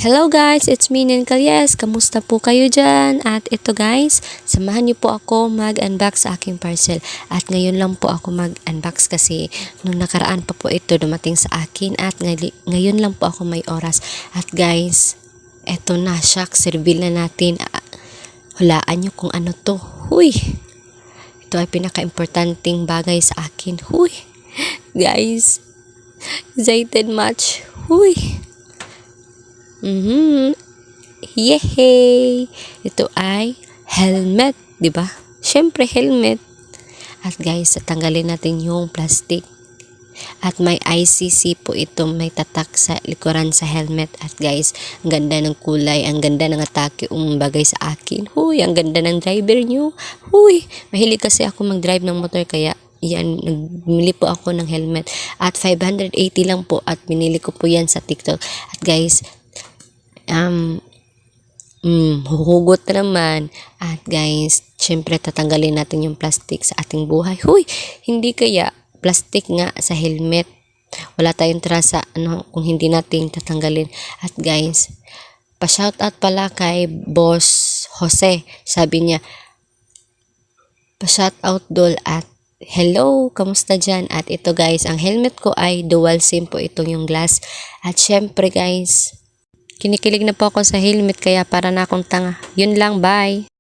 Hello guys, it's me Nen Calyes. Kamusta po kayo dyan? At ito guys, samahan niyo po ako mag-unbox sa aking parcel. At ngayon lang po ako mag-unbox kasi nung nakaraan pa po ito dumating sa akin at ngayon lang po ako may oras. At guys, eto na, shucks, reveal na natin. Hulaan niyo kung ano to. Huy! Ito ay pinaka-importanting bagay sa akin. Huy! Guys, excited much. Huy! Yehey! Ito ay helmet, 'di ba? Syempre helmet. At guys, tatanggalin natin yung plastic. At may ICC po ito, may tatak sa likuran sa helmet. At guys, ang ganda ng kulay, ang ganda ng atake bagay sa akin. Huy, ang ganda ng driver nyo. Huy, mahilig kasi ako mag-drive ng motor kaya yan, nagmili po ako ng helmet. At 580 lang po at binili ko po yan sa TikTok. At guys, huhugot na naman. At guys, syempre tatanggalin natin yung plastic sa ating buhay. Huy, hindi kaya plastic nga sa helmet. Wala tayong trasa kung hindi natin tatanggalin. At guys, pa-shoutout pala kay Boss Jose. Sabi niya, pa-shoutout dol at hello, kamusta dyan? At ito guys, ang helmet ko ay dual SIM po itong yung glass. At syempre guys, kinikilig na po ako sa helmet kaya para na akong tanga. Yun lang, bye!